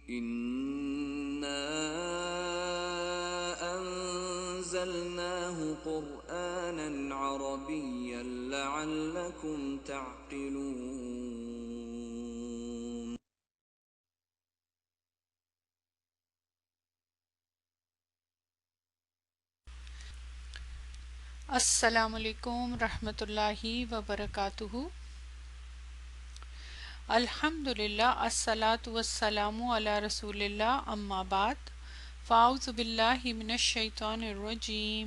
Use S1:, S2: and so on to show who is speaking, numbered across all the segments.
S1: إنا أنزلناه قرآنا عربيا لعلكم تعقلون.
S2: السلام علیکم رحمۃ اللہ وبرکاتہ. الحمدللہ الصلاۃ والسلام علی رسول اللہ اما بعد فاعوذ باللہ من الشیطان الرجیم.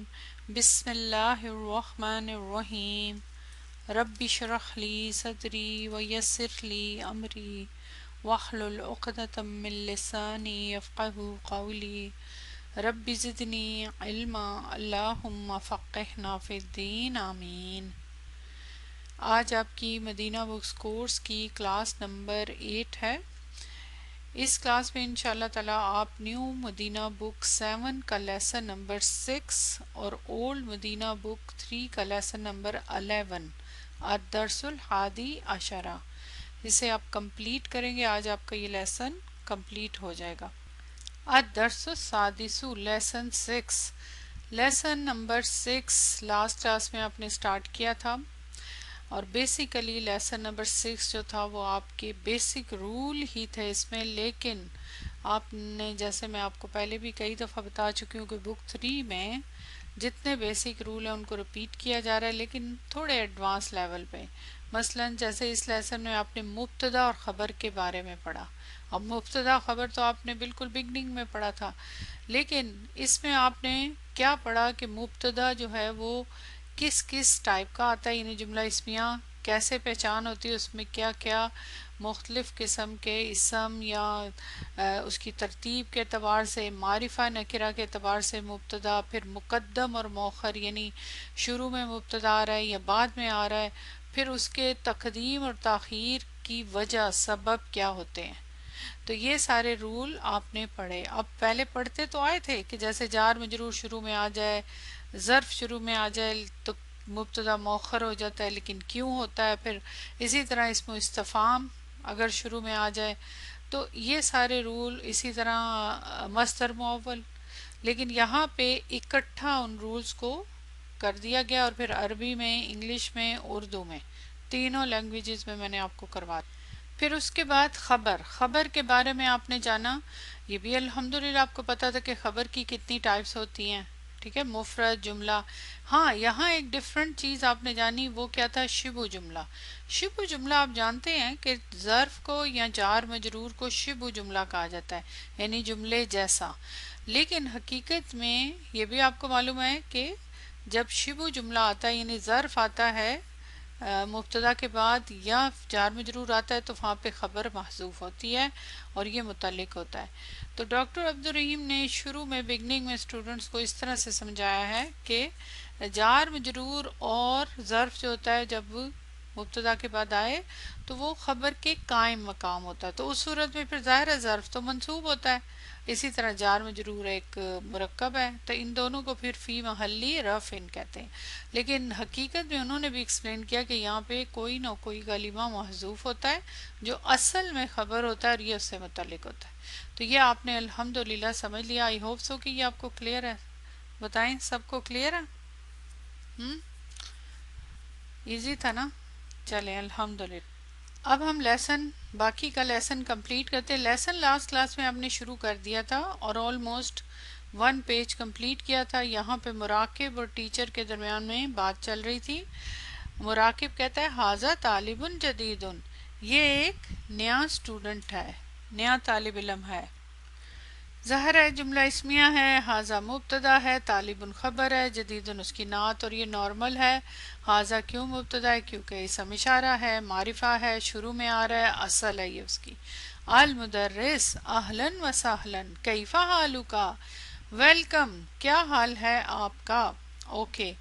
S2: بسم اللہ الرحمن الرحیم. رب اشرح لی صدری ویسر لی امری واحلل عقدۃ من لسانی یفقہوا قولی. رب زدنی علما اللہم فقہنا فی الدین آمین. آج آپ کی مدینہ بکس کورس کی کلاس نمبر 8 ہے. اس کلاس میں انشاءاللہ تعالی آپ نیو مدینہ بک 7 کا لیسن نمبر 6 اور اولڈ مدینہ بک 3 کا لیسن نمبر 11 الدرس الحادی عشرہ اسے آپ کمپلیٹ کریں گے. آج آپ کا یہ لیسن کمپلیٹ ہو جائے گا. الدرس السادس lesson 6. Lesson number 6 last class میں آپ نے سٹارٹ کیا تھا اور بیسیکلی لیسن نمبر 6 جو تھا وہ آپ کے بیسک رول ہی تھے اس میں، لیکن آپ نے جیسے میں آپ کو پہلے بھی کئی دفعہ بتا چکی ہوں کہ بک 3 میں جتنے بیسک رول ہیں ان کو ریپیٹ کیا جا رہا ہے لیکن تھوڑے ایڈوانس لیول پہ. مثلا جیسے اس لیسن میں آپ نے مبتدا اور خبر کے بارے میں پڑھا. اب مبتدا خبر تو آپ نے بالکل بگننگ میں پڑھا تھا، لیکن اس میں آپ نے کیا پڑھا کہ مبتدا جو ہے وہ کس کس ٹائپ کا آتا ہے، یعنی جملہ اسمیہ کیسے پہچان ہوتی ہے، اس میں کیا کیا مختلف قسم کے اسم یا اس کی ترتیب کے اعتبار سے، معرفہ نکرہ کے اعتبار سے مبتدا، پھر مقدم اور مؤخر یعنی شروع میں مبتدا آ رہا ہے یا بعد میں آ رہا ہے، پھر اس کے تقدیم اور تاخیر کی وجہ سبب کیا ہوتے ہیں. تو یہ سارے رول آپ نے پڑھے. اب پہلے پڑھتے تو آئے تھے کہ جیسے جار مجرور شروع میں آ جائے، ظرف شروع میں آ جائے تو مبتدا مؤخر ہو جاتا ہے، لیکن کیوں ہوتا ہے. پھر اسی طرح اس میں استفہام اگر شروع میں آ جائے تو یہ سارے رول، اسی طرح مصدر معول. لیکن یہاں پہ اکٹھا ان رولز کو کر دیا گیا اور پھر عربی میں، انگلش میں، اردو میں، تینوں لینگویجز میں نے آپ کو کروا دیا. پھر اس کے بعد خبر کے بارے میں آپ نے جانا. یہ بھی الحمدللہ آپ کو پتا تھا کہ خبر کی کتنی ٹائپس ہوتی ہیں. ٹھیک ہے، مفرد، جملہ. ہاں یہاں ایک ڈیفرنٹ چیز آپ نے جانی، وہ کیا تھا؟ شبہ جملہ. شبہ جملہ آپ جانتے ہیں کہ ظرف کو یا جار مجرور کو شبہ جملہ کہا جاتا ہے، یعنی جملے جیسا. لیکن حقیقت میں یہ بھی آپ کو معلوم ہے کہ جب شبہ جملہ آتا ہے یعنی ظرف آتا ہے مبتدا کے بعد یا جار مجرور آتا ہے تو وہاں پہ خبر محذوف ہوتی ہے اور یہ متعلق ہوتا ہے. تو ڈاکٹر عبدالرحیم نے شروع میں بگننگ میں اسٹوڈنٹس کو اس طرح سے سمجھایا ہے کہ جار مجرور اور ظرف جو ہوتا ہے جب مبتدا کے بعد آئے تو وہ خبر کے قائم مقام ہوتا ہے، تو اس صورت میں پھر ظاہر ہے ظرف تو منصوب ہوتا ہے. اسی طرح جار مجرور ایک مرکب ہے تو ان دونوں کو پھر فی محلی رفع کہتے ہیں. لیکن حقیقت میں انہوں نے بھی ایکسپلین کیا کہ یہاں پہ کوئی نہ کوئی کلمہ محذوف ہوتا ہے جو اصل میں خبر ہوتا ہے اور یہ اس سے متعلق ہوتا ہے. تو یہ آپ نے الحمدللہ سمجھ لیا. آئی ہوپ سو کہ یہ آپ کو کلیئر ہے. بتائیں سب کو کلیئر ہے؟ ایزی تھا نا؟ چلیں الحمدللہ. اب ہم باقی کا لیسن کمپلیٹ کرتے ہیں. لیسن لاسٹ کلاس میں ہم نے شروع کر دیا تھا اور آلموسٹ 1 پیج کمپلیٹ کیا تھا. یہاں پہ مراقب اور ٹیچر کے درمیان میں بات چل رہی تھی. مراقب کہتا ہے ھذا طالب جدید، یہ ایک نیا اسٹوڈنٹ ہے، نیا طالب علم ہے. ظاہر ہے جملہ اسمیہ ہے، ھذا مبتدا ہے، طالب خبر ہے، جدید اس کی نعت اور یہ نارمل ہے. ھذا کیوں مبتدا ہے؟ کیونکہ اسم اشارہ ہے، معرفہ ہے، شروع میں آ رہا ہے، اصل ہے یہ اس کی. المدرس اہلا و سہلا کیف حالک، ویلکم، کیا حال ہے آپ کا. اوکے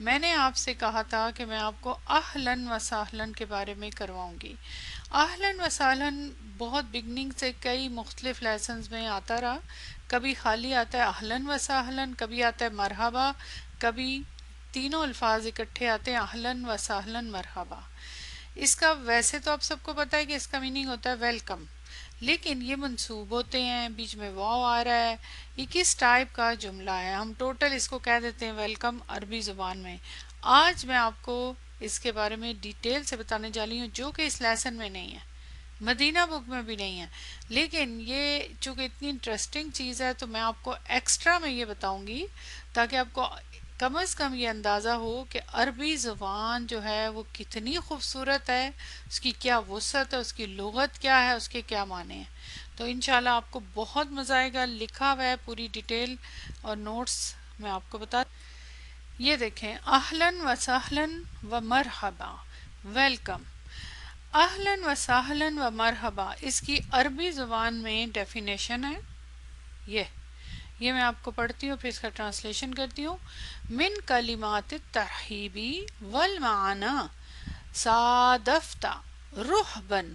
S2: میں نے آپ سے کہا تھا کہ میں آپ کو اہلا و سہلا کے بارے میں کرواؤں گی. اہلا و سہلا بہت بگننگ سے کئی مختلف لیسنز میں آتا رہا. کبھی خالی آتا ہے اہلا و سہلا، کبھی آتا ہے مرحبا، کبھی تینوں الفاظ اکٹھے آتے ہیں اہلا و سہلا مرحبا. اس کا ویسے تو آپ سب کو پتا ہے کہ اس کا میننگ ہوتا ہے ویلکم، لیکن یہ منصوب ہوتے ہیں، بیچ میں واو آ رہا ہے، یہ کس ٹائپ کا جملہ ہے؟ ہم ٹوٹل اس کو کہہ دیتے ہیں ویلکم عربی زبان میں۔ آج میں آپ کو اس کے بارے میں ڈیٹیل سے بتانے جا رہی ہوں، جو کہ اس لیسن میں نہیں ہے، مدینہ بک میں بھی نہیں ہے، لیکن یہ چونکہ اتنی انٹرسٹنگ چیز ہے تو میں آپ کو ایکسٹرا میں یہ بتاؤں گی تاکہ آپ کو کم از کم یہ اندازہ ہو کہ عربی زبان جو ہے وہ کتنی خوبصورت ہے، اس کی کیا وسعت ہے، اس کی لغت کیا ہے، اس کے کیا معنی ہیں۔ تو انشاءاللہ آپ کو بہت مزہ آئے گا، لکھا ہوا ہے پوری ڈیٹیل اور نوٹس میں آپ کو بتا۔ یہ دیکھیں، اہلاً و سہلاً و مرحبا، ویلکم۔ اہلاً و سہلاً و مرحبا، اس کی عربی زبان میں ڈیفینیشن ہے یہ میں آپ کو پڑھتی ہوں، پھر اس کا ٹرانسلیشن کرتی ہوں۔ من کلمات الترحیبی والمعانی صادفت رحبن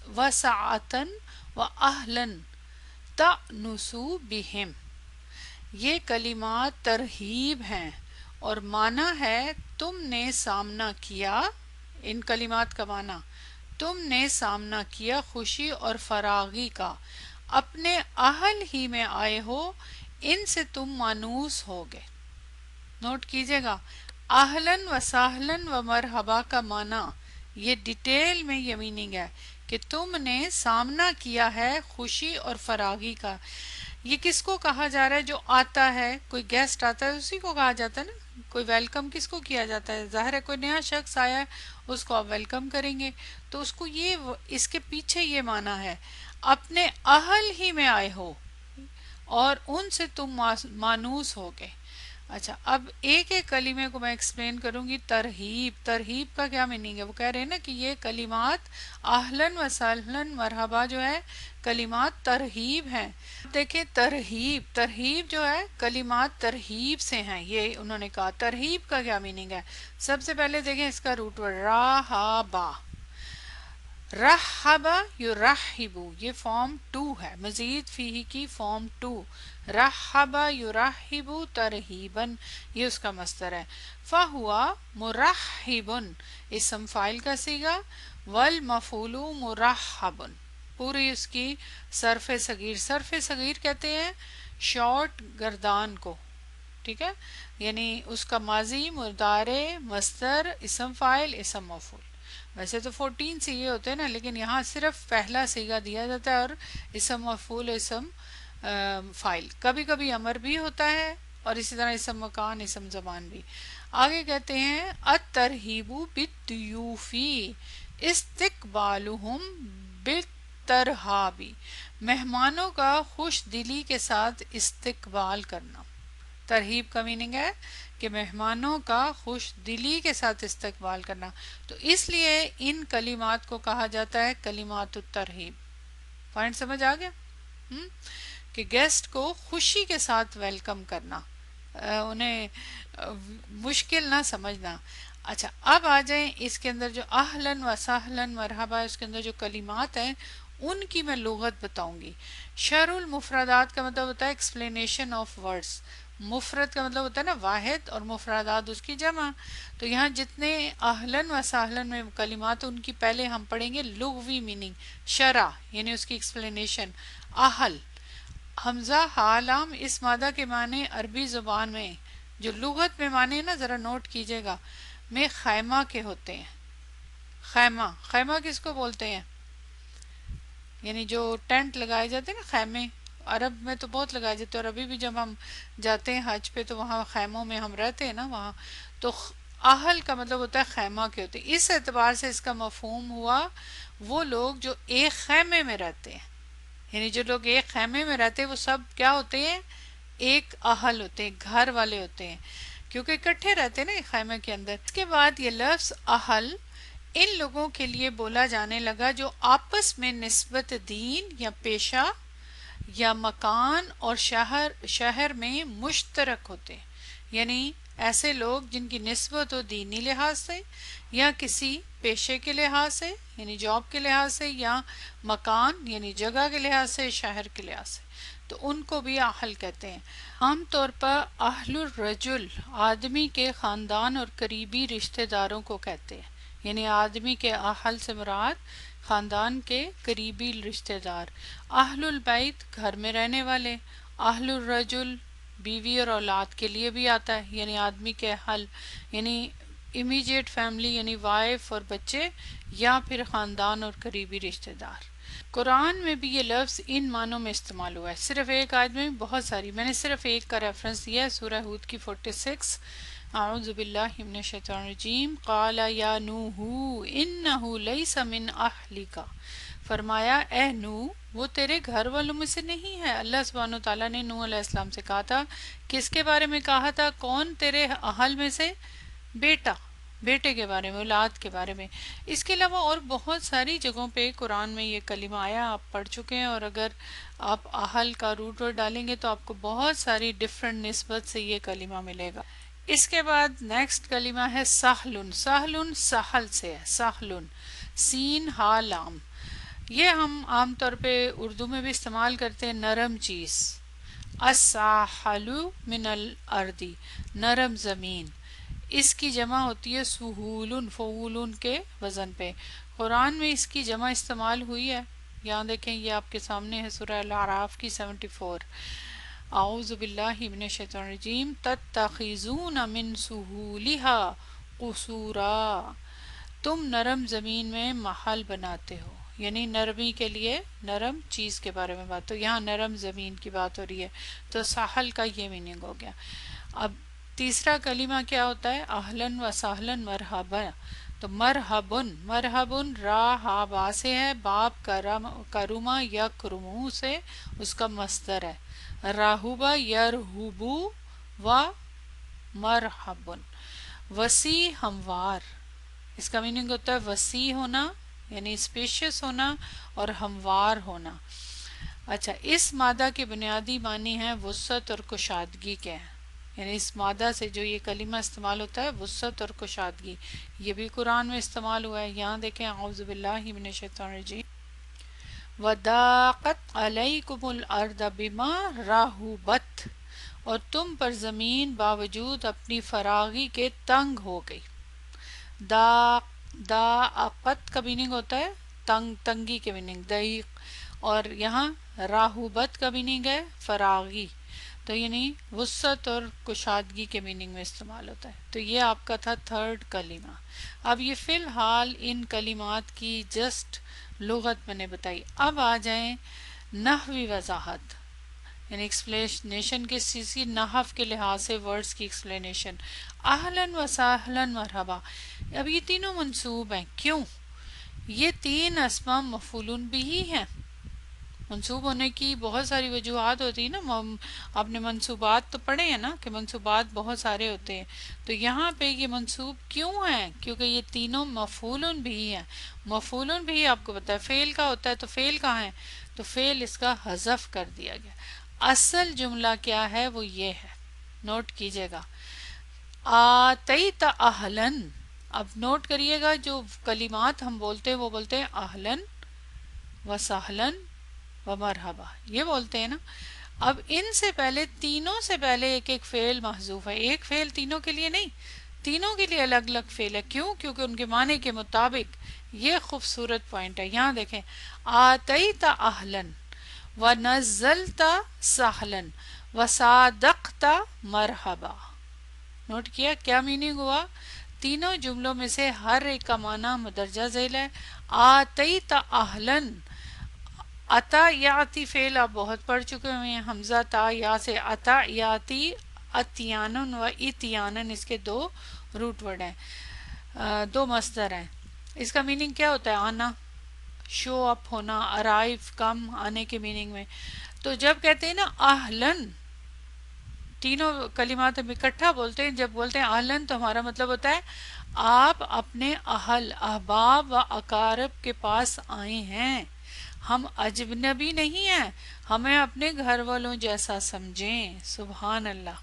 S2: وسعتن و اہلاً تأنسو بہم۔ یہ کلمات ترہیب ہیں اور معنی ہے تم نے سامنا کیا، ان کلمات کا معنی تم نے سامنا کیا خوشی اور فراغی کا، اپنے اہل ہی میں آئے ہو، ان سے تم مانوس ہوگے۔ نوٹ کیجئے گا، اہلاً و سہلاً و مرحبا کا معنی یہ ڈیٹیل میں یہ میننگ ہے کہ تم نے سامنا کیا ہے خوشی اور فراغی کا۔ یہ کس کو کہا جا رہا ہے؟ جو آتا ہے، کوئی گیسٹ آتا ہے اسی کو کہا جاتا ہے نا۔ کوئی ویلکم کس کو کیا جاتا ہے؟ ظاہر ہے کوئی نیا شخص آیا ہے اس کو آپ ویلکم کریں گے، تو اس کو اس کے پیچھے یہ معنی ہے اپنے اہل ہی میں آئے ہو اور ان سے تم مانوس ہوگے۔ اچھا، اب ایک ایک کلمے کو میں ایکسپلین کروں گی۔ ترہیب کا کیا میننگ ہے؟ وہ کہہ رہے ہیں نا کہ یہ کلمات اہلاً و سہلاً مرحبا جو ہے کلمات ترہیب ہیں۔ دیکھیں، ترہیب جو ہے کلمات ترہیب سے ہیں، یہ انہوں نے کہا۔ ترہیب کا کیا میننگ ہے؟ سب سے پہلے دیکھیں اس کا روٹ ورڈ راہبا، رحبا یرحبو، یہ فارم 2 ہے، مزید فیہ کی فارم 2، رحبا یرحبو ترہیباً، یہ اس کا مصدر ہے۔ فہوا مرحبن، اسم فاعل کا صیغہ، والمفعول مرحبن، پوری اس کی صرف صغیر کہتے ہیں شارٹ گردان کو، ٹھیک ہے، یعنی اس کا ماضی، مضارع، مصدر، اسم فاعل، اسم مفعول۔ ویسے تو 14 صیغے ہوتے ہیں نا، لیکن یہاں صرف پہلا صیغہ دیا جاتا ہے اور اسم مفعول، اسم فاعل، کبھی کبھی امر بھی ہوتا ہے اور اسی طرح اسم مکان، اسم زمان بھی۔ آگے کہتے ہیں الترہیب بالضیوف استقبالہم بالترحاب، مہمانوں کا خوش دلی کے ساتھ استقبال کرنا۔ ترہیب کا میننگ ہے کہ مہمانوں کا خوش دلی کے ساتھ استقبال کرنا، تو اس لیے ان کلمات کو کہا جاتا ہے کلمات الترہیب۔ پوائنٹ سمجھ آ گیا؟ کہ گیسٹ کو خوشی کے ساتھ ویلکم کرنا، انہیں مشکل نہ سمجھنا۔ اچھا، اب آ جائیں اس کے اندر جو اہلاً و سہلاً مرحبا، اس کے اندر جو کلمات ہیں ان کی میں لغت بتاؤں گی۔ شرح المفردات کا مطلب ہوتا ہے ایکسپلینیشن آف ورڈز۔ مفرد کا مطلب ہوتا ہے نا واحد، اور مفردات اس کی جمع۔ تو یہاں جتنے اہلاً و سہلاً میں کلمات ان کی پہلے ہم پڑھیں گے لغوی میننگ، شرح یعنی اس کی ایکسپلینیشن۔ اہل، حمزہ حالام، اس مادہ کے معنی عربی زبان میں جو لغت میں معنی ہے نا، ذرا نوٹ کیجئے گا، میں خیمہ کے ہوتے ہیں۔ خیمہ کس کو بولتے ہیں؟ یعنی جو ٹینٹ لگائے جاتے ہیں نا، خیمے، عرب میں تو بہت لگائے جاتے ہیں، اور ابھی بھی جب ہم جاتے ہیں حج پہ تو وہاں خیموں میں ہم رہتے ہیں نا وہاں، تو اہل کا مطلب ہوتا ہے خیمہ کے ہوتے ہیں۔ اس اعتبار سے اس کا مفہوم ہوا وہ لوگ جو ایک خیمے میں رہتے ہیں، یعنی جو لوگ ایک خیمے میں رہتے ہیں وہ سب کیا ہوتے ہیں؟ ایک اہل ہوتے ہیں، گھر والے ہوتے ہیں، کیونکہ اکٹھے رہتے ہیں نا ایک خیمے کے اندر۔ اس کے بعد یہ لفظ اہل ان لوگوں کے لیے بولا جانے لگا جو آپس میں نسبت دین یا پیشہ یا مکان اور شہر میں مشترک ہوتے ہیں، یعنی ایسے لوگ جن کی نسبت ہو دینی لحاظ سے یا کسی پیشے کے لحاظ سے یعنی جاب کے لحاظ سے، یا مکان یعنی جگہ کے لحاظ سے، شہر کے لحاظ سے، تو ان کو بھی اہل کہتے ہیں۔ عام طور پر اہل الرجل آدمی کے خاندان اور قریبی رشتہ داروں کو کہتے ہیں، یعنی آدمی کے اہل سے مراد خاندان کے قریبی رشتہ دار، اہل البیت گھر میں رہنے والے، اہل الرجل بیوی اور اولاد کے لیے بھی آتا ہے، یعنی آدمی کے اہل یعنی امیجیٹ فیملی یعنی وائف اور بچے، یا پھر خاندان اور قریبی رشتہ دار۔ قرآن میں بھی یہ لفظ ان معنوں میں استعمال ہوا ہے، صرف ایک آیت میں بہت ساری، میں نے صرف ایک کا ریفرنس دیا ہے، سورہ ہود کی 46۔ اعوذ باللہ من الشیطان الرجیم، قال یا نوح انہ لیس من اہلک، فرمایا اے نوح وہ تیرے گھر والوں میں سے نہیں ہے۔ اللہ سبحانہ وتعالیٰ نے نوح علیہ السلام سے کہا تھا، کس کے بارے میں کہا تھا؟ کون تیرے اہل میں سے؟ بیٹا، بیٹے کے بارے میں، اولاد کے بارے میں۔ اس کے علاوہ اور بہت ساری جگہوں پہ قرآن میں یہ کلمہ آیا، آپ پڑھ چکے ہیں، اور اگر آپ اہل کا روٹ ورڈ ڈالیں گے تو آپ کو بہت ساری ڈفرنٹ نسبت سے یہ کلمہ ملے گا۔ اس کے بعد نیکسٹ کلمہ ہے سہلن، سہلن سہل سے ہے، سہلن سین ہا لام، یہ ہم عام طور پہ اردو میں بھی استعمال کرتے ہیں، نرم چیز، الساحل من الارض، نرم زمین، اس کی جمع ہوتی ہے سہولن، فعولن کے وزن پہ۔ قرآن میں اس کی جمع استعمال ہوئی ہے، یہاں دیکھیں یہ آپ کے سامنے ہے، سورہ الاعراف کی 74۔ اعوذ باللہ من الشیطان الرجیم، تتخذون من سہولها قصورا، تم نرم زمین میں محل بناتے ہو، یعنی نرمی کے لیے نرم چیز کے بارے میں بات، تو یہاں نرم زمین کی بات ہو رہی ہے، تو ساحل کا یہ میننگ ہو گیا۔ اب تیسرا کلمہ کیا ہوتا ہے؟ اہلن و سہلن مرحبا، تو مرحبن، مرحبن را ہا با سے ہے، باب کرما یا کرمو سے اس کا مصدر ہے، راہوبا یرہبو و مرحبن، وسیع ہموار، اس کا میننگ ہوتا ہے وسیع ہونا یعنی اسپیشیس ہونا اور ہموار ہونا۔ اچھا، اس مادہ کے بنیادی معنی ہیں وسعت اور کشادگی کے ہیں، یعنی اس مادہ سے جو یہ کلمہ استعمال ہوتا ہے وسعت اور کشادگی، یہ بھی قرآن میں استعمال ہوا ہے، یہاں دیکھیں اعوذ باللہ من الشیطان الرجیم، وَضَاقَتْ عَلَيْكُمُ الْأَرْضُ بِمَا رَحُبَتْ، اور تم پر زمین باوجود اپنی فراغی کے تنگ ہو گئی۔ ضاقت کا میننگ ہوتا ہے تنگ، تنگی کے میننگ ضیق، اور یہاں راہوبت کا میننگ ہے فراغی، تو یعنی وسعت اور کشادگی کے میننگ میں استعمال ہوتا ہے۔ تو یہ آپ کا تھا تھرڈ کلمہ۔ اب یہ فی الحال ان کلمات کی جسٹ لغت میں نے بتائی، اب آ جائیں نحوی وضاحت، یعنی ایکسپلینیشن کے سیسی نحو کے لحاظ سے ورڈز کی ایکسپلینیشن۔ اہلاً و سہلاً مرحبا، اب یہ تینوں منصوب ہیں، کیوں؟ یہ تین اسماء مفعول بھی ہی ہیں، منصوب ہونے کی بہت ساری وجوہات ہوتی ہیں نا، آپ نے منصوبات تو پڑھے ہیں نا کہ منصوبات بہت سارے ہوتے ہیں، تو یہاں پہ یہ منصوب کیوں ہیں؟ کیونکہ یہ تینوں مفعول بھی ہیں۔ مفعول بھی آپ کو پتہ ہے فعل کا ہوتا ہے، تو فعل کہاں ہے؟ تو فعل اس کا حذف کر دیا گیا۔ اصل جملہ کیا ہے؟ وہ یہ ہے، نوٹ کیجئے گا، آتیت اہلن، اب نوٹ کریے گا جو کلمات ہم بولتے ہیں وہ بولتے ہیں اہلن و سہلن و مرحبا، یہ بولتے ہیں نا۔ اب ان سے پہلے، تینوں سے پہلے ایک ایک فعل محذوف ہے، ایک فعل تینوں کے لیے نہیں، تینوں کے لیے الگ الگ فعل ہے، کیوں؟ کیونکہ ان کے معنی کے مطابق، یہ خوبصورت پوائنٹ ہے، یہاں دیکھیں، آتیت اہلن و نزلت سہلن و صادقت مرحبا، نوٹ کیا کیا میننگ ہوا؟ تینوں جملوں میں سے ہر ایک کا معنی مدرجہ ذیل ہے۔ آتیت اہلن، اتا یاتی فعل آپ بہت پڑھ چکے ہوئے ہیں، حمزہ تا یا سے اتا یاتی، اتیانن و اتیانن، اس کے دو روٹ ورڈ ہیں، دو مصدر ہیں، اس کا میننگ کیا ہوتا ہے؟ آنا، شو اپ ہونا، ارائیو، کم، آنے کے میننگ میں۔ تو جب کہتے ہیں نا اہلن، تینوں کلمات ہم اکٹھا بولتے ہیں، جب بولتے ہیں اہلن تو ہمارا مطلب ہوتا ہے آپ اپنے اہل، احباب و اقارب کے پاس آئے ہیں، ہم اجنبی نہیں ہیں، ہمیں اپنے گھر والوں جیسا سمجھیں۔ سبحان اللہ۔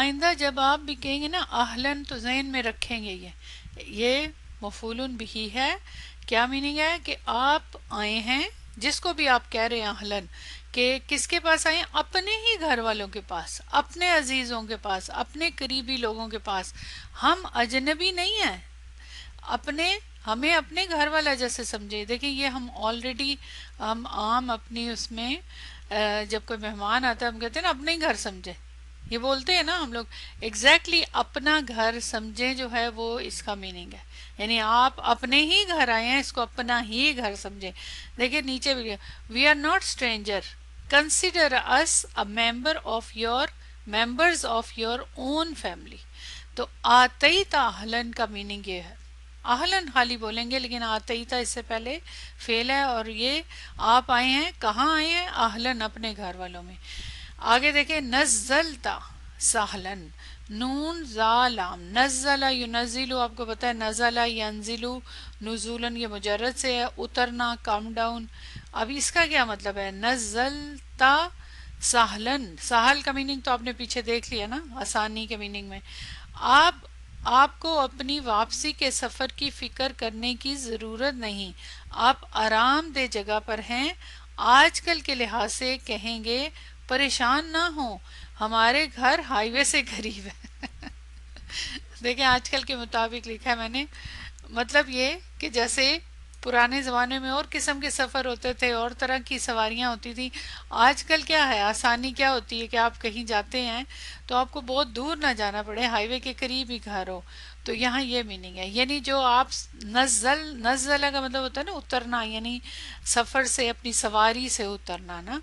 S2: آئندہ جب آپ بھی کہیں گے نا اہلن تو ذہن میں رکھیں گے یہ مفعول بھی ہے، کیا میننگ ہے؟ کہ آپ آئے ہیں، جس کو بھی آپ کہہ رہے ہیں اہلن، کہ کس کے پاس آئے ہیں؟ اپنے ہی گھر والوں کے پاس، اپنے عزیزوں کے پاس، اپنے قریبی لوگوں کے پاس، ہم اجنبی نہیں ہیں، اپنے ہمیں اپنے گھر والا جیسے سمجھے. دیکھیں یہ ہم آلریڈی ہم عام اپنی اس میں جب کوئی مہمان آتا ہے ہم کہتے ہیں نا اپنے ہی گھر سمجھے. یہ بولتے ہیں نا ہم لوگ. ایگزیکٹلی اپنا گھر سمجھے جو ہے وہ اس کا میننگ ہے. یعنی آپ اپنے ہی گھر آئے ہیں، اس کو اپنا ہی گھر سمجھے. دیکھیں نیچے بھی we are not stranger consider as a members of your own family. تو آتیتا اہلن کا میننگ یہ ہے. اہلن خالی بولیں گے لیکن آتیتا اس سے پہلے فعل ہے، اور یہ آپ آئے ہیں کہاں آئے ہیں؟ اہلن اپنے گھر والوں میں. آگے دیکھیں نزلتا سہلن نون زا لام نزلہ ینزلو آپ کو پتا ہے نزلہ ینزلو نزولن یہ مجرد سے ہے اترنا کم ڈاؤن. اب اس کا کیا مطلب ہے؟ نزلتا سہلن سہل کا میننگ تو آپ نے پیچھے دیکھ لیا نا آسانی کے میننگ میں. آپ کو اپنی واپسی کے سفر کی فکر کرنے کی ضرورت نہیں. آپ آرام دہ جگہ پر ہیں. آج کل کے لحاظ سے کہیں گے پریشان نہ ہوں ہمارے گھر ہائی وے سے قریب ہے. دیکھیں آج کل کے مطابق لکھا ہے میں نے. مطلب یہ کہ جیسے پرانے زمانے میں اور قسم کے سفر ہوتے تھے اور طرح کی سواریاں ہوتی تھیں، آج کل کیا ہے آسانی کیا ہوتی ہے کہ آپ کہیں جاتے ہیں تو آپ کو بہت دور نہ جانا پڑے، ہائی وے کے قریب ہی گھر ہو. تو یہاں یہ میننگ ہے. یعنی جو آپ نزلہ کا مطلب ہوتا ہے نا اترنا، یعنی سفر سے اپنی سواری سے اترنا نا،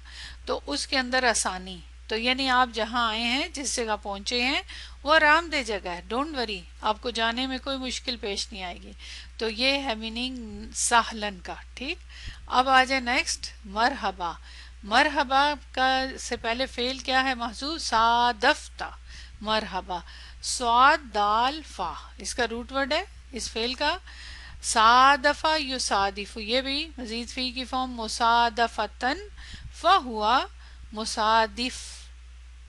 S2: تو اس کے اندر آسانی. تو یعنی آپ جہاں آئے ہیں جس جگہ پہنچے ہیں وہ آرام دہ جگہ ہے. ڈونٹ وری آپ کو جانے میں کوئی مشکل پیش نہیں آئے گی. تو یہ ہے میننگ سہلن کا. ٹھیک. اب آ جائے نیکسٹ مرحبا. مرحبا کا سے پہلے فعل کیا ہے محذوف؟ صادفتا مرحبا. صاد دال فا اس کا روٹ ورڈ ہے اس فعل کا. صادفہ یصادف یہ بھی مزید فی کی فارم مصادفتن فہوا مصادف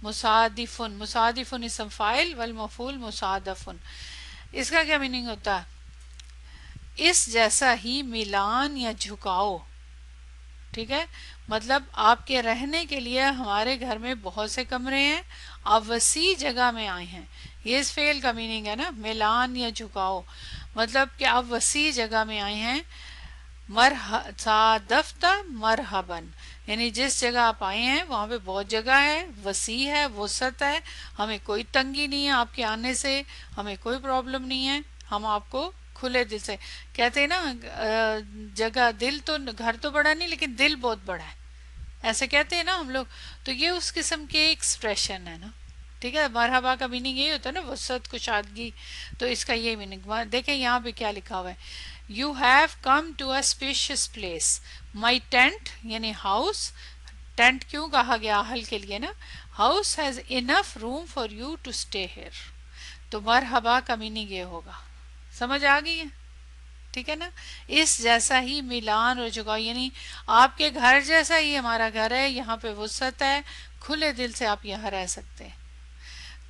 S2: مصادفن مصادفن اسم فاعل والمفعول مصادفن. اس کا کیا میننگ ہوتا ہے؟ اس جیسا ہی میلان یا جھکاؤ. ٹھیک ہے. مطلب آپ کے رہنے کے لیے ہمارے گھر میں بہت سے کمرے ہیں، آپ وسیع جگہ میں آئے ہیں. یہ اس فعل کا میننگ ہے نا میلان یا جھکاؤ. مطلب کہ آپ وسیع جگہ میں آئے ہیں. صادفتا مرحبن یعنی جس جگہ آپ آئے ہیں وہاں پہ بہت جگہ ہے، وسیع ہے، وسعت ہے، ہمیں کوئی تنگی نہیں ہے آپ کے آنے سے، ہمیں کوئی پرابلم نہیں ہے. ہم آپ کو کھلے دل سے کہتے ہیں نا جگہ دل تو گھر تو بڑا نہیں لیکن دل بہت بڑا ہے، ایسے کہتے ہیں نا ہم لوگ. تو یہ اس قسم کے ایکسپریشن ہے نا. ٹھیک ہے. مرحبا کا میننگ یہی ہوتا ہے نا وسعت کشادگی. تو اس کا یہ میننگ دیکھیں یہاں پہ کیا لکھا ہوا ہے. You have come to a spacious place. My tent یعنی ہاؤس. ٹینٹ کیوں کہا گیا اہل کے لیے نا؟ house has enough room for you to stay here. تو مرحبا کا میننگ یہ ہوگا. سمجھ آ گئی ہے؟ ٹھیک ہے نا. اس جیسا ہی میلان اور جگہ یعنی آپ کے گھر جیسا ہی ہمارا گھر ہے، یہاں پہ وسعت ہے، کھلے دل سے آپ یہاں رہ سکتے ہیں.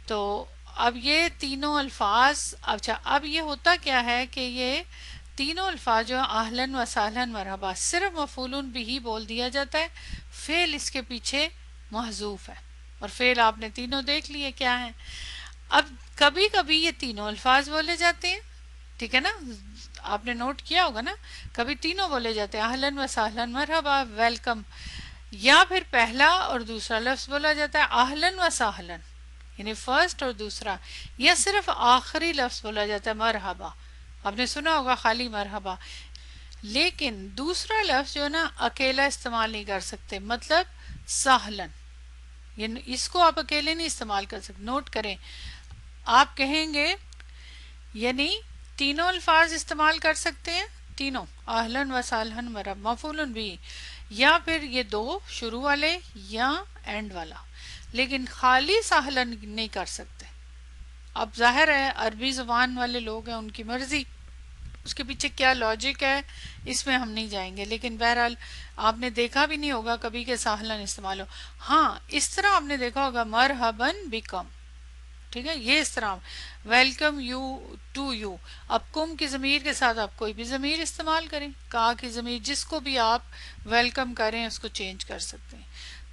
S2: تو اب یہ تینوں الفاظ اچھا اب یہ ہوتا کیا ہے کہ یہ تینوں الفاظ جو اہلن و سہلن مرحبا صرف مفعول بھی بول دیا جاتا ہے، فعل اس کے پیچھے محذوف ہے. اور فعل آپ نے تینوں دیکھ لیے کیا ہیں. اب کبھی کبھی یہ تینوں الفاظ بولے جاتے ہیں. ٹھیک ہے نا. آپ نے نوٹ کیا ہوگا نا کبھی تینوں بولے جاتے ہیں اہلن و سہلن مرحبا ویلکم، یا پھر پہلا اور دوسرا لفظ بولا جاتا ہے اہلن و سہلن یعنی فرسٹ اور دوسرا، یا صرف آخری لفظ بولا جاتا ہے مرحبا. آپ نے سنا ہوگا خالی مرحبا. لیکن دوسرا لفظ جو ہے نا اکیلا استعمال نہیں کر سکتے، مطلب سہلن یعنی اس کو آپ اکیلے نہیں استعمال کر سکتے. نوٹ کریں آپ کہیں گے یعنی تینوں الفاظ استعمال کر سکتے ہیں، تینوں اہلن و سہلن مرحبا مفعول بھی، یا پھر یہ دو شروع والے یا اینڈ والا، لیکن خالی سہلن نہیں کر سکتے. اب ظاہر ہے عربی زبان والے لوگ ہیں ان کی مرضی، اس کے پیچھے کیا لاجک ہے اس میں ہم نہیں جائیں گے. لیکن بہرحال آپ نے دیکھا بھی نہیں ہوگا کبھی کہ سہلن استعمال ہو. ہاں اس طرح آپ نے دیکھا ہوگا مرحباً بکم. ٹھیک ہے. یہ اس طرح ویلکم یو ٹو یو. اب کم کی ضمیر کے ساتھ آپ کوئی بھی ضمیر استعمال کریں، کا کی ضمیر جس کو بھی آپ ویلکم کریں اس کو چینج کر سکتے ہیں.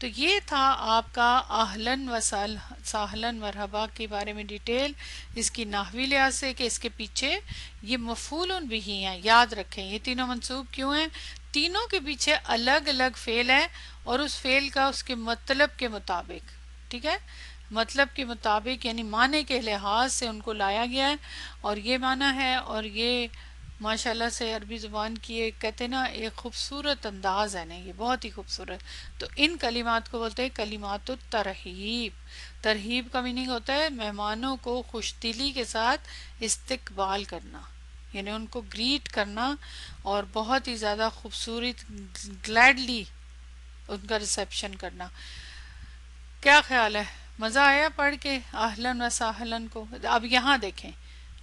S2: تو یہ تھا آپ کا اہلاً و سہلاً مرحبا کے بارے میں ڈیٹیل اس کی نحوی لحاظ سے کہ اس کے پیچھے یہ مفعول بھی ہیں. یاد رکھیں یہ تینوں منصوب کیوں ہیں؟ تینوں کے پیچھے الگ الگ فعل ہے اور اس فعل کا اس کے مطلب کے مطابق، ٹھیک ہے، مطلب کے مطابق یعنی معنی کے لحاظ سے ان کو لایا گیا ہے. اور یہ معنی ہے، اور یہ ماشاءاللہ سے عربی زبان کی ایک کہتے ہیں نا ایک خوبصورت انداز ہے نا، یہ بہت ہی خوبصورت. تو ان کلمات کو بولتے ہیں کلمات الترحیب. ترہیب کا میننگ ہوتا ہے مہمانوں کو خوش دلی کے ساتھ استقبال کرنا، یعنی ان کو گریٹ کرنا اور بہت ہی زیادہ خوبصورت گلیڈلی ان کا ریسیپشن کرنا. کیا خیال ہے؟ مزہ آیا پڑھ کے اہلاً و سہلاً کو؟ اب یہاں دیکھیں،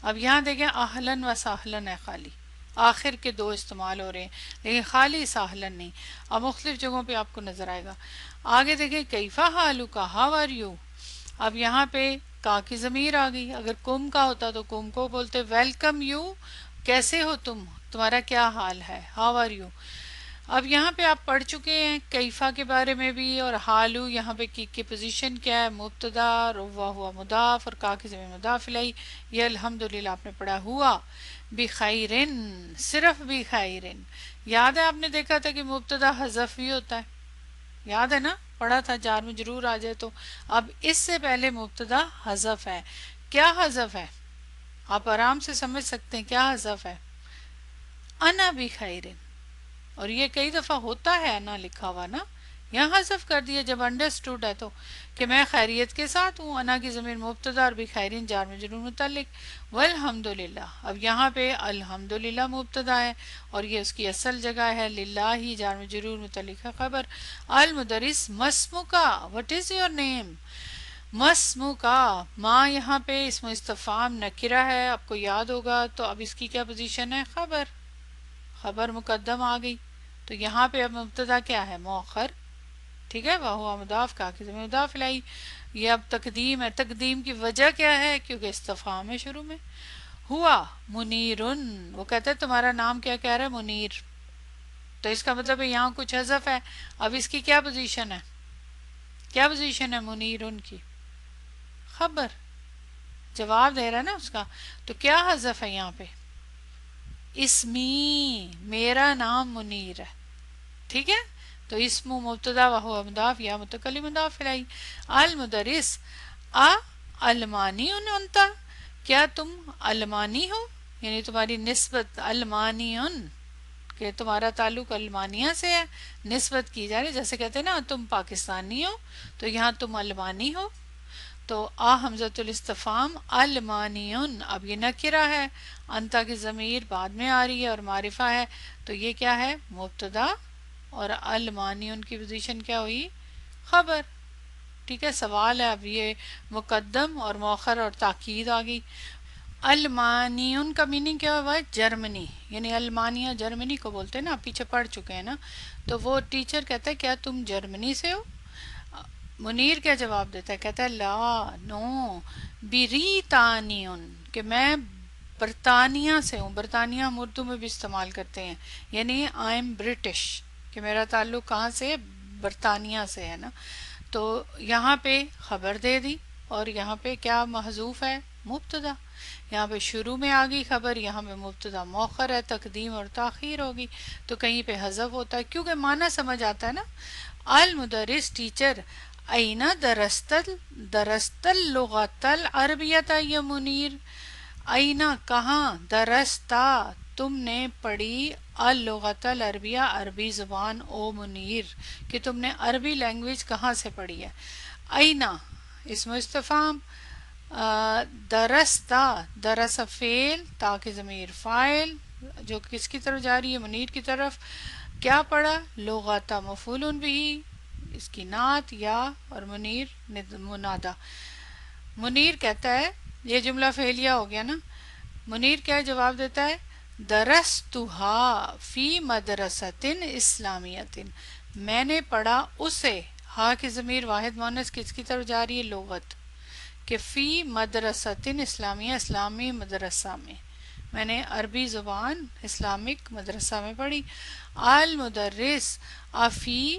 S2: اہلاً و سہلاً ہے خالی، آخر کے دو استعمال ہو رہے ہیں لیکن خالی سہلاً نہیں. اب مختلف جگہوں پہ آپ کو نظر آئے گا. آگے دیکھیں کیفا حالک، ہاؤ آر یو. اب یہاں پہ کا کی ضمیر آ گئی. اگر کم کا ہوتا تو کم کو بولتے ویلکم یو، کیسے ہو تم، تمہارا کیا حال ہے، ہاؤ آر یو. اب یہاں پہ آپ پڑھ چکے ہیں کیفا کے بارے میں بھی، اور حالو یہاں پہ کی پوزیشن کیا ہے، مبتدا، روا ہوا مضاف اور کا کی ضمیر مضاف الیہ. یہ الحمدللہ آپ نے پڑھا. ہوا بخیرن، صرف بخیرن. یاد ہے آپ نے دیکھا تھا کہ مبتدا حذف بھی ہوتا ہے، یاد ہے نا، پڑھا تھا جار مجرور آ جائے تو. اب اس سے پہلے مبتدا حذف ہے. کیا حذف ہے؟ آپ آرام سے سمجھ سکتے ہیں کیا حذف ہے. انا بخیرن، اور یہ کئی دفعہ ہوتا ہے انا لکھا ہوا نا، یہاں حذف کر دیا جب انڈرسٹوڈ ہے تو کہ میں خیریت کے ساتھ ہوں. انا کی ضمیر مبتدا اور بخیرین جار مجرور متعلق. والحمدللہ، اب یہاں پہ الحمدللہ مبتدا ہے اور یہ اس کی اصل جگہ ہے، للہ جار مجرور متعلق ہے خبر. المدرس مسمکا، وٹ از یور نیم. مسمکا، ماں یہاں پہ اسم استفہام نکرہ ہے، آپ کو یاد ہوگا، تو اب اس کی کیا پوزیشن ہے، خبر. خبر مقدم آ گئی تو یہاں پہ اب مبتدا کیا ہے، مؤخر، ٹھیک ہے، وہو مضاف کا کی ضمیر مضاف الیہ. یہ اب تقدیم ہے. تقدیم کی وجہ کیا ہے؟ کیونکہ استفہام ہے شروع میں. ہوا منیرن، وہ کہتا ہے تمہارا نام کیا کہہ رہا ہے، منیر. تو اس کا مطلب ہے یہاں کچھ حذف ہے. اب اس کی کیا پوزیشن ہے، کیا پوزیشن ہے منیرن کی، خبر، جواب دے رہا ہے نا اس کا. تو کیا حذف ہے یہاں پہ، اسمی، میرا نام منیر ہے، ٹھیک ہے. تو اسم مبتدا وہو مضاف یا متکلم مضاف الیہ. المدرس، المانی انت، کیا تم المانی ہو، یعنی تمہاری نسبت المانی کہ تمہارا تعلق المانیہ سے ہے، نسبت کی جا رہی، جیسے کہتے ہیں نا تم پاکستانی ہو تو یہاں تم المانی ہو. تو حمزۃ الاستفہام المانیون، اب یہ نکرہ ہے، انتا کی ضمیر بعد میں آ رہی ہے اور معرفہ ہے تو یہ کیا ہے، مبتدا، اور المانیون کی پوزیشن کیا ہوئی، خبر. ٹھیک ہے. سوال ہے اب یہ مقدم اور مؤخر اور تاکید آ گئی. المانیون کا میننگ کیا ہوا ہے، جرمنی، یعنی المانیہ جرمنی کو بولتے ہیں نا، آپ پیچھے پڑھ چکے ہیں نا. تو وہ ٹیچر کہتا ہے کیا تم جرمنی سے ہو. منیر کیا جواب دیتا ہے، کہتا ہے لا، نو، بریتانیون، کہ میں برطانیہ سے ہوں. برطانیہ ہم اردو میں بھی استعمال کرتے ہیں، یعنی آئی ایم برٹش، کہ میرا تعلق کہاں سے ہے، برطانیہ سے ہے نا. تو یہاں پہ خبر دے دی اور یہاں پہ کیا محذوف ہے، مبتدا. یہاں پہ شروع میں آ گئی خبر، یہاں پہ مبتدا مؤخر ہے، تقدیم اور تاخیر ہوگی تو کہیں پہ حذف ہوتا ہے کیونکہ معنی سمجھ آتا ہے نا. المدرس، ٹیچر، اینا درست اللغت العربیت یا منیر، اینا کہاں، درستا تم نے پڑھی، اللغت العربیہ عربی زبان، او منیر کہ تم نے عربی لینگویج کہاں سے پڑھی ہے. اینا اسم استفہام، درستا، درس فعل، تا کی ضمیر فاعل جو کس کی طرف جا رہی ہے، منیر کی طرف. کیا پڑھا، لغت مفعول بھی، اس کی نعت یا، اور منیر منادا. منیر کہتا ہے، یہ جملہ فعلیہ ہو گیا نا. منیر کیا جواب دیتا ہے، درستھا فی مدرسۃ اسلامیۃ، میں نے پڑھا اسے، ہا کی ضمیر واحد مؤنث کس کی طرف جا رہی ہے، لغت، کہ فی مدرسۃ اسلامیہ، اسلامی مدرسہ میں، میں نے عربی زبان اسلامک مدرسہ میں پڑھی. المدرس، افی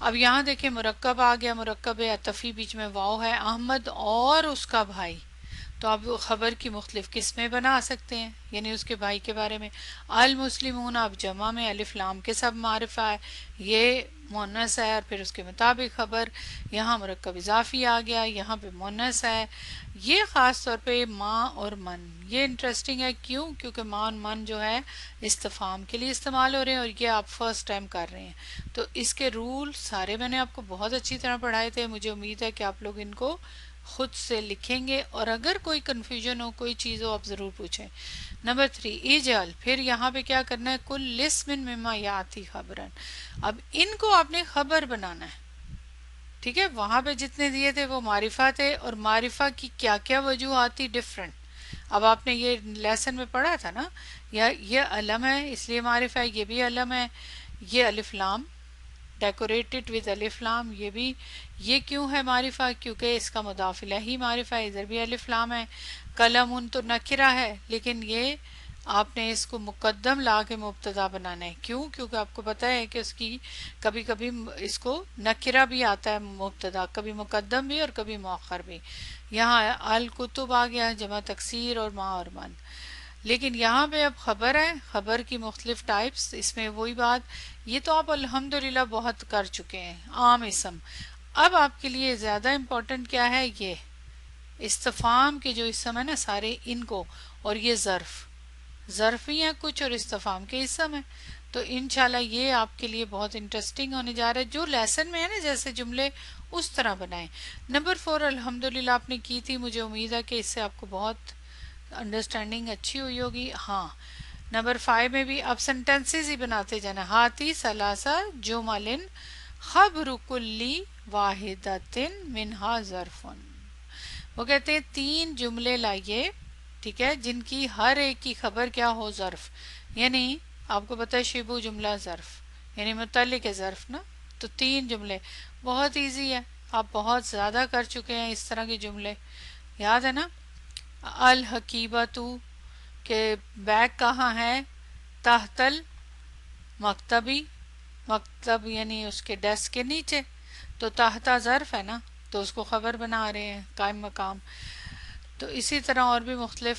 S2: اب یہاں دیکھیں مرکب آ گیا، مرکب عطفی، بیچ میں واو ہے، احمد اور اس کا بھائی، تو آپ خبر کی مختلف قسمیں بنا سکتے ہیں، یعنی اس کے بھائی کے بارے میں۔ المسلمون آپ جمع میں الف لام کے سب معرفہ ہے، یہ مؤنث ہے، اور پھر اس کے مطابق خبر، یہاں مرکب اضافی آ گیا، یہاں پہ مؤنث ہے۔ یہ خاص طور پہ ماں اور من، یہ انٹرسٹنگ ہے، کیوں؟ کیونکہ ماں اور من جو ہے استفہام کے لیے استعمال ہو رہے ہیں، اور یہ آپ فرسٹ ٹائم کر رہے ہیں، تو اس کے رول سارے میں نے آپ کو بہت اچھی طرح پڑھائے تھے، مجھے امید ہے کہ آپ لوگ ان کو خود سے لکھیں گے، اور اگر کوئی کنفیوژن ہو، کوئی چیز ہو، آپ ضرور پوچھیں۔ نمبر 3 ایجال، پھر یہاں پہ کیا کرنا ہے، کل اسم مما یاتی خبرن، اب ان کو آپ نے خبر بنانا ہے، ٹھیک ہے؟ وہاں پہ جتنے دیے تھے وہ معرفہ تھے، اور معرفہ کی کیا کیا وجوہات تھی ڈفرنٹ، اب آپ نے یہ لیسن میں پڑھا تھا نا، یہ علم ہے اس لیے معرفہ ہے، یہ بھی علم ہے، یہ الف لام ڈیکوریٹڈ ود الف لام، یہ بھی، یہ کیوں ہے معرفہ؟ کیونکہ اس کا مضاف الیہ معرفہ ہے، ادھر بھی الف لام ہے۔ قلم تو نکرہ ہے، لیکن یہ آپ نے اس کو مقدم لا کے مبتدا بنانا ہے، کیوں؟ کیونکہ آپ کو پتہ ہے کہ اس کی کبھی کبھی اس کو نکرہ بھی آتا ہے مبتدا، کبھی مقدم بھی اور کبھی مؤخر بھی۔ یہاں الکتب آ گیا، جمع تکسیر اور ماں اور من، لیکن یہاں پہ اب خبر ہے، خبر کی مختلف ٹائپس، اس میں وہی بات، یہ تو آپ الحمدللہ بہت کر چکے ہیں، عام اسم۔ اب آپ کے لیے زیادہ امپورٹنٹ کیا ہے، یہ استفہام کے جو اسم ہے نا سارے، ان کو، اور یہ ظرف ہی ہیں کچھ، اور استفہام کے اسم ہیں، تو انشاءاللہ یہ آپ کے لیے بہت انٹرسٹنگ ہونے جا رہا ہے، جو لیسن میں ہے نا جیسے جملے اس طرح بنائیں۔ نمبر 4 الحمدللہ آپ نے کی تھی، مجھے امید ہے کہ اس سے آپ کو بہت انڈرسٹینڈنگ اچھی ہوئی ہوگی۔ ہاں، نمبر 5 میں بھی اب سنٹینسز ہی بناتے جانا، ہاتی ثلاثہ جملن خبر کلی واحدۃ منہا ظرفن، وہ کہتے ہیں 3 جملے لائیے، ٹھیک ہے، جن کی ہر ایک کی خبر کیا ہو، ظرف، یعنی آپ کو پتہ ہے شبو جملہ ظرف یعنی متعلق ہے ظرف نا، تو 3 جملے، بہت ایزی ہے، آپ بہت زیادہ کر چکے ہیں اس طرح کے جملے، یاد ہے نا؟ الحقیبتو کہ بیگ کہاں ہے، تحت المکتبی، مکتب یعنی اس کے ڈیسک کے نیچے، تو تحت ظرف ہے نا، تو اس کو خبر بنا رہے ہیں، قائم مقام۔ تو اسی طرح اور بھی مختلف،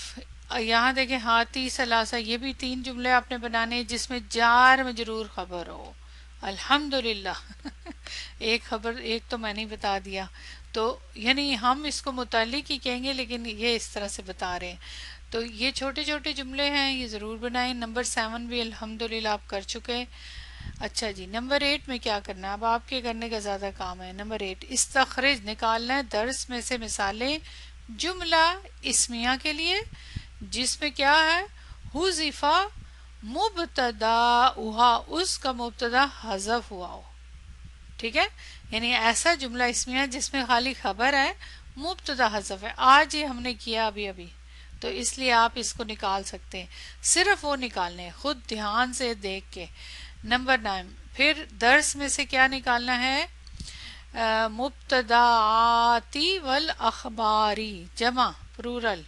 S2: یہاں دیکھیں ہاتی ثلاثہ، یہ بھی 3 جملے آپ نے بنانے جس میں جار مجرور خبر ہو، الحمدللہ ایک خبر، ایک تو میں نے بتا دیا، تو یعنی ہم اس کو متعلق ہی کہیں گے، لیکن یہ اس طرح سے بتا رہے ہیں، تو یہ چھوٹے چھوٹے جملے ہیں، یہ ضرور بنائیں۔ نمبر 7 بھی الحمدللہ آپ کر چکے۔ اچھا جی، نمبر 8 میں کیا کرنا ہے، اب آپ کے کرنے کا زیادہ کام ہے۔ نمبر 8 استخرج، نکالنا ہے درس میں سے مثالیں جملہ اسمیہ کے لیے جس میں کیا ہے، حذف مبتداؤہا، اس کا مبتدا حذف ہوا ہو، ٹھیک ہے، یعنی ایسا جملہ اسمیہ جس میں خالی خبر ہے، مبتدا حذف ہے، آج یہ ہم نے کیا ابھی، تو اس لیے آپ اس کو نکال سکتے ہیں، صرف وہ نکالنے ہیں خود دھیان سے دیکھ کے۔ نمبر 9 پھر درس میں سے کیا نکالنا ہے، مبتداتی والاخباری، جمع پلورل،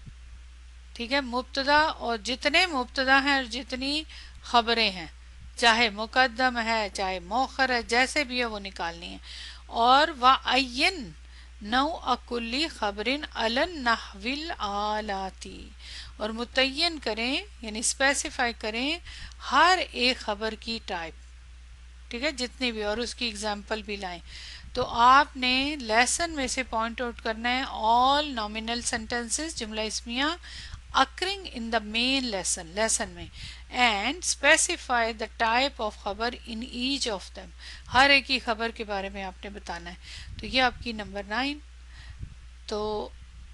S2: ٹھیک ہے، مبتدا اور جتنے مبتدا ہیں اور جتنی خبریں ہیں، چاہے مقدم ہے چاہے مؤخر ہے، جیسے بھی ہے وہ نکالنی ہے، اور وَعَيِّن نوع کلی خبرن علی النحو الآلاتی، اور متعین کریں یعنی اسپیسیفائی کریں ہر ایک خبر کی ٹائپ، ٹھیک ہے، جتنی بھی، اور اس کی اگزامپل بھی لائیں۔ تو آپ نے لیسن میں سے پوائنٹ آؤٹ کرنا ہے all nominal sentences جملہ اسمیہ occurring in the main lesson میں and specify the type of خبر in each of them، ہر ایک کی خبر کے بارے میں آپ نے بتانا ہے، تو یہ آپ کی نمبر 9۔ تو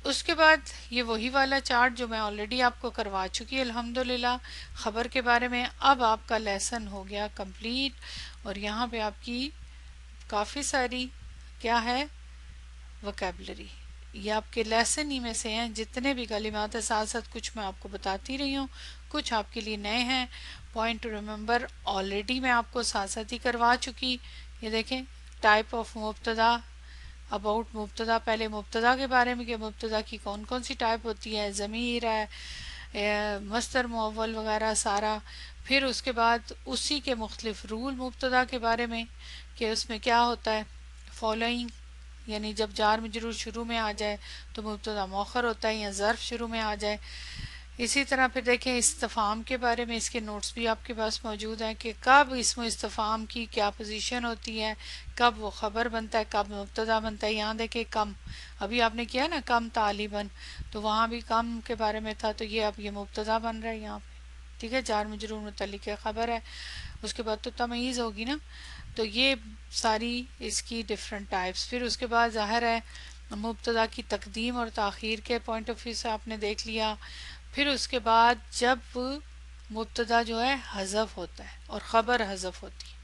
S2: اس کے بعد یہ وہی والا چارٹ جو میں آلریڈی آپ کو کروا چکی الحمدللہ خبر کے بارے میں، اب آپ کا لیسن ہو گیا کمپلیٹ، اور یہاں پہ آپ کی کافی ساری کیا ہے، وکیبلری، یہ آپ کے لیسن ہی میں سے ہیں، جتنے بھی کلمات ہیں، ساتھ ساتھ کچھ میں آپ کو بتاتی رہی ہوں، کچھ آپ کے لیے نئے ہیں، پوائنٹ ٹو ریممبر آلریڈی میں آپ کو ساتھ ساتھ ہی کروا چکی، یہ دیکھیں ٹائپ آف مبتدا، اباؤٹ مبتدا، پہلے مبتدا کے بارے میں کہ مبتدا کی کون کون سی ٹائپ ہوتی ہے، ضمیر ہے، مصدر مؤول وغیرہ سارا. پھر اس کے بعد اسی کے مختلف رول مبتدا کے بارے میں کہ اس میں کیا ہوتا ہے. فالوئنگ یعنی جب جار مجرور شروع میں آ جائے تو مبتدا مؤخر ہوتا ہے یا ظرف شروع میں آ جائے. اسی طرح پھر دیکھیں استفہام کے بارے میں اس کے نوٹس بھی آپ کے پاس موجود ہیں کہ کب اسم استفہام کی کیا پوزیشن ہوتی ہے, کب وہ خبر بنتا ہے, کب مبتدا بنتا ہے. یہاں دیکھیں کم, ابھی آپ نے کیا نا کم طالباً, تو وہاں بھی کم کے بارے میں تھا, تو یہ اب یہ مبتدا بن رہا ہے یہاں پہ. ٹھیک ہے, جار مجرور متعلق خبر ہے. اس کے بعد تو تمییز ہوگی نا. تو یہ ساری اس کی ڈفرینٹ ٹائپس. پھر اس کے بعد ظاہر ہے مبتدا کی تقدیم اور تاخیر کے پوائنٹ آف ویو سے آپ نے دیکھ لیا. پھر اس کے بعد جب مبتدا جو ہے حذف ہوتا ہے اور خبر حذف ہوتی ہے,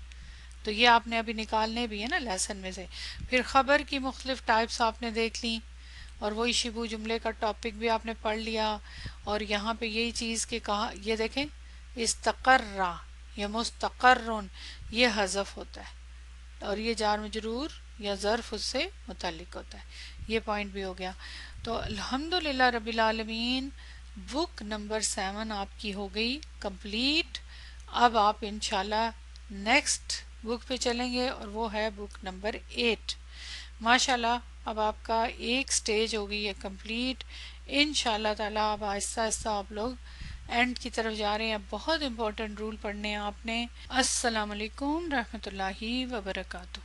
S2: تو یہ آپ نے ابھی نکالنے بھی ہے نا لیسن میں سے. پھر خبر کی مختلف ٹائپس آپ نے دیکھ لی, اور وہی شبو جملے کا ٹاپک بھی آپ نے پڑھ لیا. اور یہاں پہ یہی چیز کہ کہا, یہ دیکھیں استقرا یا مستقرن, یہ حذف ہوتا ہے اور یہ جار مجرور یا ظرف اس سے متعلق ہوتا ہے. یہ پوائنٹ بھی ہو گیا. تو الحمدللہ رب العالمین بک نمبر 7 آپ کی ہو گئی کمپلیٹ. اب آپ انشاءاللہ نیکسٹ بک پہ چلیں گے اور وہ ہے بک نمبر 8. ماشاءاللہ اب آپ کا ایک سٹیج ہو گئی ہے کمپلیٹ. انشاءاللہ تعالی اب آہستہ آہستہ آپ لوگ اینڈ کی طرف جا رہے ہیں. بہت امپورٹنٹ رول پڑھنے ہیں آپ نے. السلام علیکم رحمۃ اللہ وبرکاتہ.